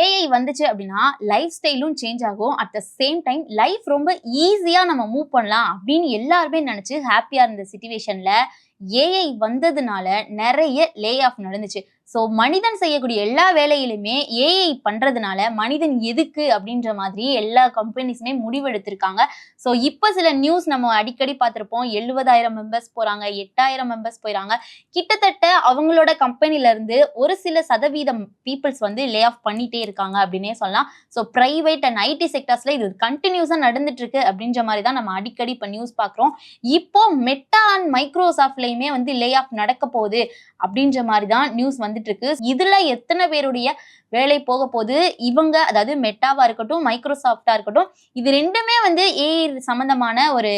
AI வந்துச்சு அப்படின்னா life ஸ்டைலும் change ஆகும். At the same time life ரொம்ப ஈஸியா நம்ம மூவ் பண்ணலாம் அப்படின்னு எல்லாருமே நினைச்சு ஹாப்பியா இருந்த சிச்சுவேஷன்ல ஏஐ வந்ததுனால நிறைய லே ஆஃப் நடந்துச்சு. ஸோ மனிதன் செய்யக்கூடிய எல்லா வேலையிலுமே ஏஐ பண்றதுனால மனிதன் எதுக்கு அப்படின்ற மாதிரி எல்லா கம்பெனிஸுமே முடிவெடுத்திருக்காங்க. ஸோ இப்போ சில நியூஸ் நம்ம அடிக்கடி பார்த்துருப்போம். 70,000 மெம்பர்ஸ் போறாங்க, 8,000 மெம்பர்ஸ் போயிறாங்க. கிட்டத்தட்ட அவங்களோட கம்பெனில இருந்து ஒரு சில சதவீதம் பீப்புள்ஸ் வந்து லே ஆஃப் பண்ணிட்டே இருக்காங்க அப்படின்னே சொல்லலாம். ஸோ பிரைவேட் அண்ட் ஐடி செக்டர்ஸ்ல இது கண்டினியூஸா நடந்துட்டு இருக்கு அப்படின்ற மாதிரி தான் நம்ம அடிக்கடி இப்போ நியூஸ் பார்க்குறோம். இப்போ மெட்டா அண்ட் மைக்ரோசாஃப்ட்லயுமே வந்து லே ஆஃப் நடக்க போகுது அப்படின்ற மாதிரி தான் நியூஸ் வந்துட்டு இருக்கு. இதுல எத்தனை பேருடைய வேலை போக போகுது? இவங்க அதாவது மெட்டாவா இருக்கட்டும், மைக்ரோசாஃப்டா இருக்கட்டும், இது ரெண்டுமே வந்து ஏஐ சம்பந்தமான ஒரு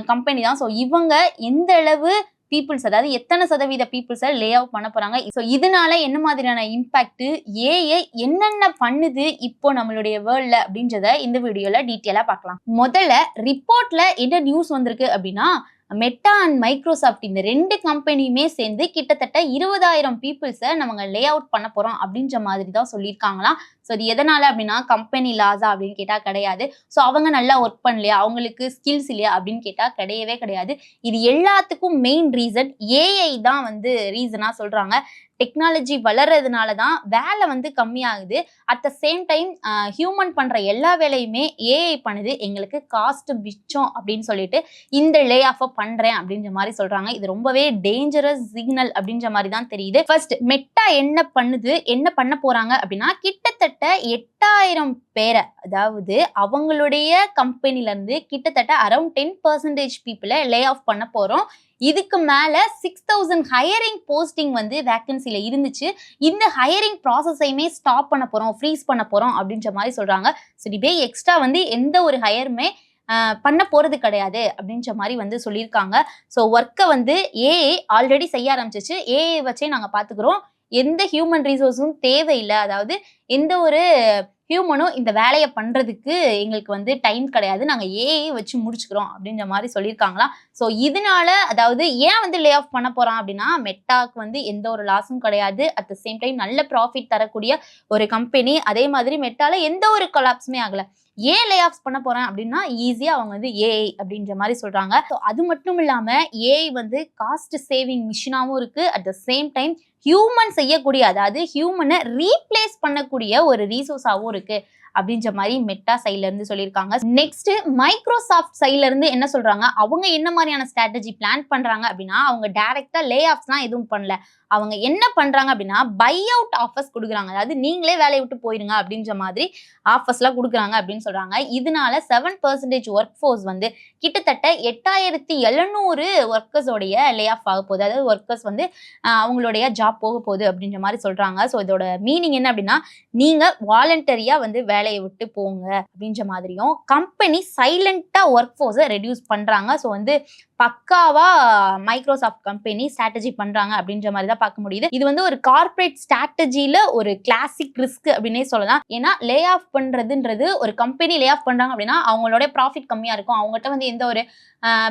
கம்பெனி தான். ஸோ இவங்க எந்த அளவு பீப்புள்ஸ், அதாவது எத்தனை சதவீத பீப்புள்ஸை லே ஆஃப் பண்ண போறாங்க, ஸோ இதனால என்ன மாதிரியான இம்பாக்ட், ஏஐ என்னென்ன பண்ணுது இப்போ நம்மளுடைய வேர்ல்ட்ல அப்படின்றத இந்த வீடியோல டீட்டெயிலா பார்க்கலாம். முதல்ல ரிப்போர்ட்ல என்ன நியூஸ் வந்திருக்கு அப்படின்னா, மெட்டா அண்ட் மைக்ரோசாஃப்ட் இந்த ரெண்டு கம்பெனியுமே சேர்ந்து கிட்டத்தட்ட 20,000 பீப்புள்ஸை நம்ம லே அவுட் பண்ண போறோம் அப்படின்ற மாதிரி தான் சொல்லியிருக்காங்களாம். ஸோ இது எதனால அப்படின்னா கம்பெனி லாஸா அப்படின்னு கேட்டா கிடையாது. ஸோ அவங்க நல்லா ஒர்க் பண்ணலையா, அவங்களுக்கு ஸ்கில்ஸ் இல்லையா அப்படின்னு கேட்டா கிடையவே கிடையாது. இது எல்லாத்துக்கும் மெயின் ரீசன் ஏஐ தான் வந்து ரீசனா சொல்றாங்க. டெக்னாலஜி வளர்றதுனால தான் வேலை வந்து கம்மியாகுது. At the same time human பண்ற எல்லா வேலையுமே ஏஐ பண்ணுது, எங்களுக்கு காஸ்ட் மிச்சம் அப்படின்னு சொல்லிட்டு இந்த லே ஆஃப் பண்றேன் அப்படின்ற மாதிரி சொல்றாங்க. இது ரொம்பவே டேஞ்சரஸ் சிக்னல் அப்படின்ற மாதிரி தான் தெரியுது. ஃபர்ஸ்ட் மெட்டா என்ன பண்ணுது, என்ன பண்ண போறாங்க அப்படின்னா, கிட்டத்தட்ட 8,000 பேரை, அதாவது அவங்களுடைய கம்பெனில இருந்து கிட்டத்தட்ட அரௌண்ட் 10% பீப்புளை லே ஆஃப் பண்ண போறோம். இதுக்கு மேல 6,000 ஹையரிங் போஸ்டிங் வந்து வேகன்சில இருந்துச்சு. இந்த ஹையரிங் ப்ராசஸையுமே ஸ்டாப் பண்ண போறோம், ஃப்ரீஸ் பண்ண போறோம் அப்படின்ற மாதிரி சொல்றாங்க. ஸோ இதே எக்ஸ்ட்ரா வந்து எந்த ஒரு ஹையருமே பண்ண போறது கிடையாது அப்படின்ற மாதிரி வந்து சொல்லியிருக்காங்க. ஸோ ஒர்க்கை வந்து ஏஐ ஆல்ரெடி செய்ய ஆரம்பிச்சிச்சு. ஏஐ வச்சே நாங்கள் பார்த்துக்கிறோம், எந்த ஹியூமன் ரிசோர்ஸும் தேவையில்லை. அதாவது எந்த ஒரு ஹியூமனும் இந்த வேலையை பண்றதுக்கு எங்களுக்கு வந்து டைம் கிடையாது, நாங்க ஏஐ வச்சு முடிச்சுக்கிறோம் அப்படின்ற மாதிரி சொல்லியிருக்காங்களாம். ஸோ இதனால அதாவது ஏன் வந்து லே ஆஃப் பண்ண போறான் அப்படின்னா, மெட்டாக்கு வந்து எந்த ஒரு லாஸும் கிடையாது. அட் த சேம் டைம் நல்ல ப்ராஃபிட் தரக்கூடிய ஒரு கம்பெனி. அதே மாதிரி மெட்டால எந்த ஒரு கொலாப்ஸுமே ஆகல. ஏன் லே ஆஃப் பண்ண போறேன் அப்படின்னா, ஈஸியா அவங்க வந்து ஏஐ அப்படின்ற மாதிரி சொல்றாங்க. ஸோ அது மட்டும் இல்லாம ஏஐ வந்து காஸ்ட் சேவிங் மிஷினாவும் இருக்கு. At the same time human செய்யக்கூடிய, அதாவது ஹியூமனை ரீப்ளேஸ் பண்ணக்கூடிய ஒரு ரீசோர்ஸாகவும் இருக்கு அப்படின்ற மாதிரி மெட்டா சைட்ல இருந்து சொல்லியிருக்காங்க. நெக்ஸ்ட் மைக்ரோசாஃப்ட் சைட்ல இருந்து என்ன சொல்றாங்க, அவங்க என்ன மாதிரியான ஸ்ட்ராட்டஜி பிளான் பண்றாங்க அப்படின்னா, அவங்க டைரக்டா லே ஆஃப்ஸ்லாம் எதுவும் பண்ணல. அவங்க என்ன பண்றாங்க அப்படின்னா, பை அவுட் ஆஃபர்ஸ் கொடுக்குறாங்க. அதாவது நீங்களே வேலையை விட்டு போயிருங்க அப்படின்ற மாதிரி ஆஃபர்ஸ்லாம் கொடுக்குறாங்க அப்படின்னு சொல்றாங்க. இதனால 7% ஒர்க் ஃபோர்ஸ் வந்து கிட்டத்தட்ட 8,700 ஒர்க்கர்ஸோடைய லே ஆஃப் ஆக போகுது. அதாவது ஒர்க்கர்ஸ் வந்து அவங்களுடைய ஜாப் போக போகுது அப்படின்ற மாதிரி சொல்றாங்க. ஸோ இதோட மீனிங் என்ன அப்படின்னா, நீங்க வாலண்டரியா வந்து வேலையை விட்டு போங்க அப்படின்ற மாதிரியும், கம்பெனி சைலண்டா ஒர்க் ஃபோர்ஸை ரெடியூஸ் பண்றாங்க. ஸோ வந்து பக்காவா மைக்ரோசாஃப்ட் கம்பெனி ஸ்ட்ராட்டஜி பண்றாங்க அப்படின்ற மாதிரி தான் பார்க்க முடியுது. இது வந்து ஒரு கார்ப்பரேட் ஸ்ட்ராட்டஜில ஒரு கிளாசிக் ரிஸ்க் அப்படின்னே சொல்லலாம். ஏன்னா லே ஆஃப் பண்றதுன்றது, ஒரு கம்பெனி லே ஆஃப் பண்றாங்க அப்படின்னா அவங்களோட ப்ராஃபிட் கம்மியா இருக்கும், அவங்ககிட்ட வந்து எந்த ஒரு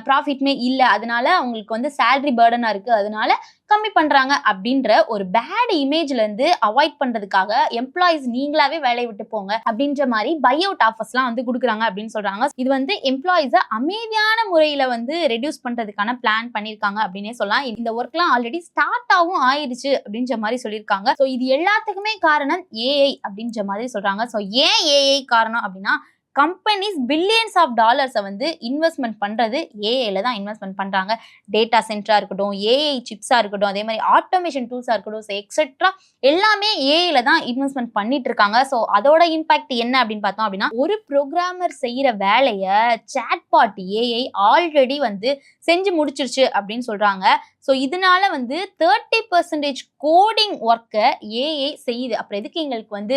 ப்ராஃபிட்மே இல்லை, அதனால அவங்களுக்கு வந்து சேலரி பேர்டனா இருக்கு, அதனால கம்மி பண்றாங்க அப்படின்ற ஒரு பேட் இமேஜ்ல இருந்து அவாய்ட் பண்றதுக்காக எம்ப்ளாயிஸ் நீங்களாவே வேலையை விட்டு போங்க அப்படின்ற மாதிரி பை அவுட் ஆஃபர்ஸ்லாம் வந்து கொடுக்குறாங்க அப்படின்னு சொல்றாங்க. இது வந்து எம்ப்ளாயிஸை அமைதியான முறையில வந்து ரெடியூஸ் பண்றதுக்கான பிளான் பண்ணிருக்காங்க அப்படின்னே சொல்லலாம். இந்த ஒர்க்லாம் ஆல்ரெடி ஸ்டார்ட் ஆகும் ஆயிடுச்சு அப்படின்ற மாதிரி சொல்லியிருக்காங்க. ஸோ இது எல்லாத்துக்குமே காரணம் ஏஐ அப்படின்ற மாதிரி சொல்றாங்க. ஸோ ஏன் ஏஐ காரணம் அப்படின்னா, கம்பெனிஸ் பில்லியன்ஸ் ஆஃப் டாலர்ஸை வந்து இன்வெஸ்ட்மெண்ட் பண்றது ஏஐல தான் இன்வெஸ்ட்மெண்ட் பண்றாங்க. டேட்டா சென்டரா இருக்கட்டும், ஏஐ சிப்ஸா இருக்கட்டும், அதே மாதிரி ஆட்டோமேஷன் டூல்ஸா இருக்கட்டும், ஸோ எக்ஸெட்ரா எல்லாமே ஏஐல தான் இன்வெஸ்ட்மெண்ட் பண்ணிட்டு இருக்காங்க. ஸோ அதோட இம்பாக்ட் என்ன அப்படின்னு பார்த்தோம் அப்படின்னா, ஒரு ப்ரோக்ராமர் செய்யற வேலையை சாட்பாட் ஏஐ ஆல்ரெடி வந்து செஞ்சு முடிச்சிருச்சு அப்படின்னு சொல்றாங்க. ஸோ இதனால வந்து 30% கோடிங் ஒர்க்கை ஏஐ செய்யுது. அப்புறம் எதுக்கு எங்களுக்கு வந்து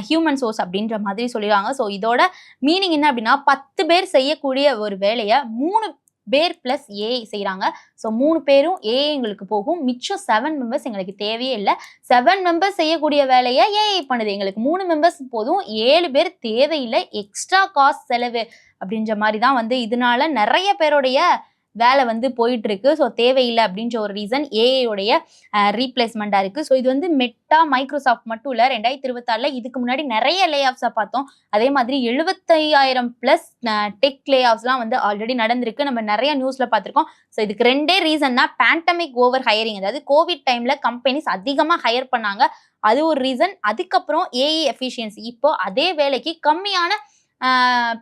ஹியூமன் சோர்ஸ் அப்படின்ற மாதிரி சொல்லிடுறாங்க. ஸோ இதோட மீனிங் என்ன அப்படின்னா, 10 பேர் செய்யக்கூடிய ஒரு வேலையை 3 பேர் பிளஸ் ஏஐ செய்யறாங்க. ஸோ 3 பேரும் ஏஐ எங்களுக்கு போகும், மிச்சம் 7 மெம்பர்ஸ் எங்களுக்கு தேவையே இல்லை. 7 மெம்பர்ஸ் செய்யக்கூடிய வேலையை ஏஐ பண்ணுது, எங்களுக்கு 3 மெம்பர்ஸ் போதும், 7 பேர் தேவையில்லை, எக்ஸ்ட்ரா காஸ்ட் செலவு அப்படின்ற மாதிரி தான் வந்து இதனால நிறைய பேருடைய வேலை வந்து போயிட்டு இருக்கு. ஸோ தேவையில்லை அப்படின்ற ஒரு ரீசன் ஏஐயோடைய ரீப்ளேஸ்மெண்டா இருக்கு. ஸோ இது வந்து மெட்டா, மைக்ரோசாஃப்ட் மட்டும் இல்ல. 2026ல இதுக்கு முன்னாடி நிறைய லே ஆஃப்ஸ பார்த்தோம். அதே மாதிரி 75,000 பிளஸ் டெக் லே ஆஃப்ஸ்லாம் வந்து ஆல்ரெடி நடந்திருக்கு. நம்ம நிறைய நியூஸ்ல பார்த்திருக்கோம். ஸோ இதுக்கு 2 ரீசன் தான். பேண்டமிக் ஓவர் ஹையரிங், அதாவது கோவிட் டைம்ல கம்பெனிஸ் அதிகமா ஹையர் பண்ணாங்க. அது ஒரு ரீசன். அதுக்கப்புறம் ஏஐ எஃபிஷியன்சி. இப்போ அதே வேலைக்கு கம்மியான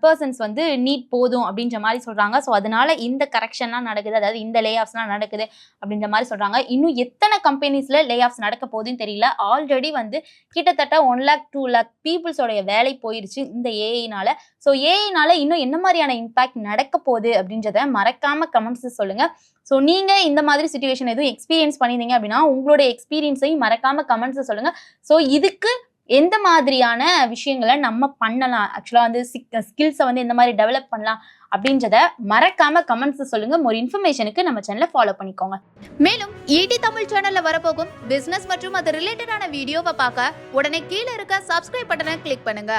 பெர்சன்ஸ் வந்து நீட் போதும் அப்படின்ற மாதிரி சொல்றாங்க. ஸோ அதனால இந்த கரெக்ஷன்லாம் நடக்குது, அதாவது இந்த லே ஆஃப்ஸ்லாம் நடக்குது அப்படின்ற மாதிரி சொல்றாங்க. இன்னும் எத்தனை கம்பெனிஸ்ல லே ஆஃப்ஸ் நடக்க போகுதுன்னு தெரியல. ஆல்ரெடி வந்து கிட்டத்தட்ட 1 lakh 2 lakh பீப்புள்ஸோடைய வேலை போயிருச்சு இந்த ஏஐனால. ஸோ ஏஐனால இன்னும் என்ன மாதிரியான இம்பாக்ட் நடக்க போகுது அப்படின்றத மறக்காம கமெண்ட்ஸ் சொல்லுங்க. ஸோ நீங்க இந்த மாதிரி சிச்சுவேஷன் எதுவும் எக்ஸ்பீரியன்ஸ் பண்ணியிருந்தீங்க அப்படின்னா உங்களுடைய எக்ஸ்பீரியன்ஸையும் மறக்காம கமெண்ட்ஸ் சொல்லுங்க. ஸோ இதுக்கு எந்த மாதிரியான விஷயங்களை நம்ம பண்ணலாம், ஆக்சுவலா வந்து ஸ்கில்ஸை வந்து எந்த மாதிரி டெவலப் பண்ணலாம் அப்படின்றத மறக்காம கமெண்ட்ஸ் சொல்லுங்க. மோர் இன்ஃபர்மேஷனுக்கு நம்ம சேனலை ஃபாலோ பண்ணிக்கோங்க. மேலும் ஈடி தமிழ் சேனல்ல வரப்போகும் பிசினஸ் மற்றும் அது ரிலேட்டடான வீடியோவை பார்க்க உடனே கீழே இருக்க சப்ஸ்கிரைப் பட்டனை கிளிக் பண்ணுங்க.